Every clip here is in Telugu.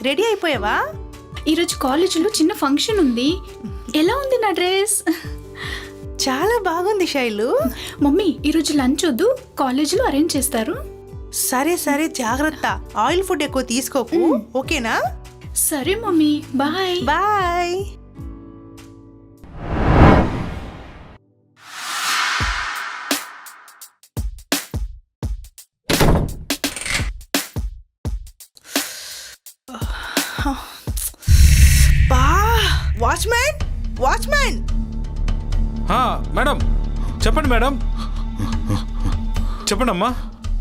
రెడీ అయిపోయావా? ఈరోజు కాలేజీలో చిన్న ఫంక్షన్ ఉంది. ఎలా ఉంది నా డ్రెస్? చాలా బాగుంది శైలు. మమ్మీ ఈరోజు లంచ్ వద్దు, కాలేజీలో అరేంజ్ చేస్తారు. సరే సరే, జాగ్రత్త. ఆయిల్ ఫుడ్ ఎక్కువ తీసుకోకు, ఓకేనా? సరే mummy, bye bye. Watchman, watchman. Madam చెప్పండి మేడం. చెప్పండి అమ్మా.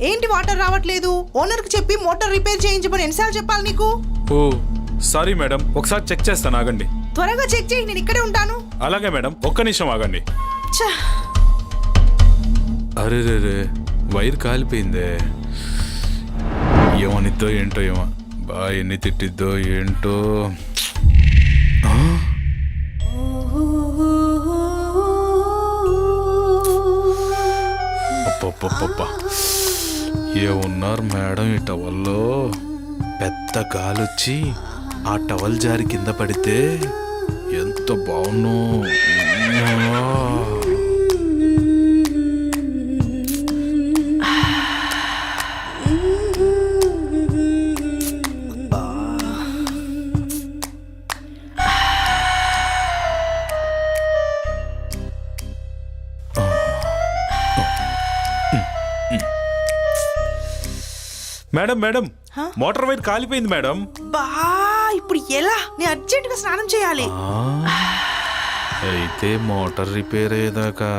ఏంటి వాటర్ రావట్లేదు? ఓనర్కి చెప్పి మోటార్ రిపేర్ చేయించమని ఎన్నిసార్లు చెప్పాలి నీకు? ఓ సారీ మేడం, ఒకసారి చెక్ చేస్తాను, ఆగండి. త్వరగా చెక్ చేయి, నేను ఇక్కడే ఉంటాను. అలాగే మేడం, ఒక్క నిమిషం ఆగండి. ఛ! అరే రే రే, వైర్ కాలిపోయిందే. ఏమనిద్దో ఏంటో, ఏమో బా ఎన్ని తిట్టిద్దో ఏంటో. అప్పప్పప్ప, ఏమున్నారు మేడం ఈ టవల్లో. పెద్ద గాలొచ్చి ఆ టవల్ జారి కింద పడితే ఎంత బాగున్నో. మేడం మేడం, మోటార్ వైర్ కాలిపోయింది మేడం. బా, ఇప్పుడు ఎలా? నేను అర్జెంటుగా స్నానం చేయాలి. అయితే మోటార్ రిపేర్ అయ్యేదాకా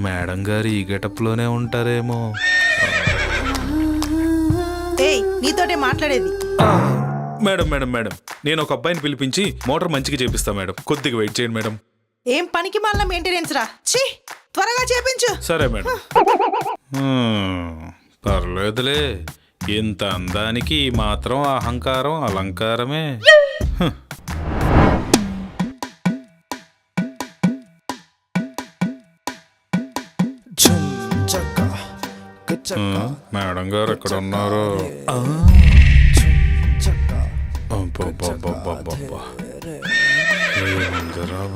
మేడం గారు ఈ గెటప్ లోనే ఉంటారేమో. ఏయ్, నీతోటే మాట్లాడేది. మేడం మేడం మేడం, నేను ఒక అబ్బాయిని పిలిపించి మోటార్ మంచిగా చేపిస్తా మేడం. కొద్దిగా వెయిట్ చేయండి మేడం. ఏం పనికి మాలిన మెయింటెనెన్స్ రా. ఛీ, త్వరగా చేపించు. సరే మేడం. పర్లేదులే, ఇంత అందానికి మాత్రం అహంకారం అలంకారమే. మేడం గారు ఎక్కడ ఉన్నారు?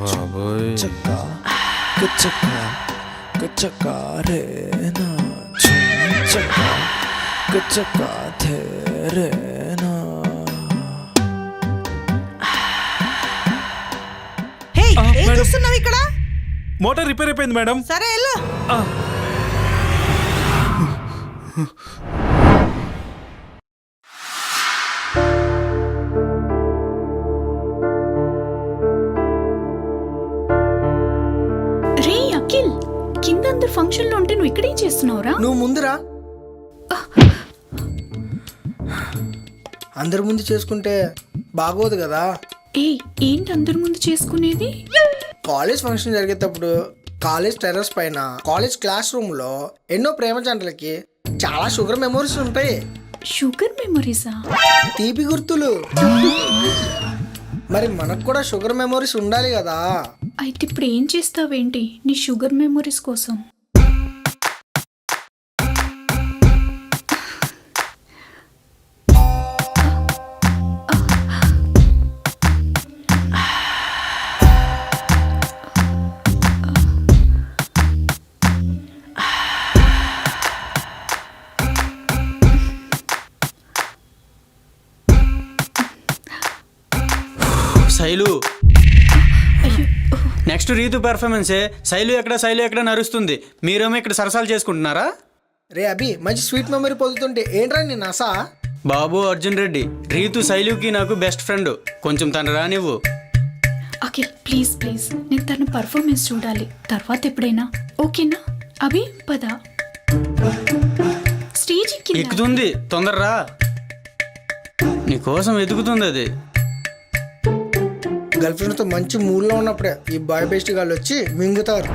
బాబోయ్, హే, ఏం చూస్తున్నావు ఇక్కడ? మోటార్ రిపేర్ అయిపోయింది మేడం. సరే వెళ్ళు. రే అఖిల్, కింద అందరు ఫంక్షన్ లో ఉంటే నువ్వు ఇక్కడేం చేస్తున్నావురా? నువ్వు ముందురా. అందరి ముందు చేసుకుంటే బాగోదు కదా. ఏంటి అందరి ముందు చేసుకునేది? కాలేజ్ ఫంక్షన్ జరిగేటప్పుడు కాలేజ్ టెర్రస్ పైన కాలేజ్ క్లాస్ రూమ్ లో ఎన్నో ప్రేమ జంటలకి చాలా షుగర్ మెమోరీస్ ఉంటాయి. షుగర్ మెమరీసా? తీపి గుర్తులు. మరి మనకు కూడా షుగర్ మెమోరీస్ ఉండాలి కదా. అయితే ఇప్పుడు ఏం చేస్తావేంటి నీ షుగర్ మెమరీస్ కోసం? శైలు, నెక్స్ట్ రీతు పెర్ఫార్మెన్సే. శైలు ఎక్కడ నరుస్తుంది, మీరేమో ఇక్కడ సరసాలు చేసుకుంటున్నారా? రే అభి, మంచి స్వీట్ మెమరీ పొందుతుంటే ఏంట్రా నీ నసా? బాబు అర్జున్ రెడ్డి, రీతు శైలుకి నాకు బెస్ట్ ఫ్రెండ్, కొంచెం తను రానివ్వు. అఖిల్ ప్లీజ్ ప్లీజ్, నేను తన పర్ఫార్మెన్స్ చూడాలి, తర్వాత ఎప్పుడైనా. ఓకేనా అభి? పద, స్టేజ్ ఎక్కుతుంది, తొందరరా, నీకోసం ఎదుగుతుంది అది. గర్ల్ ఫ్రెండ్తో మంచి మూడ్లో ఉన్నప్పుడే ఈ బాయ్ బెస్ట్ గాళ్ళు వచ్చి మింగుతారు.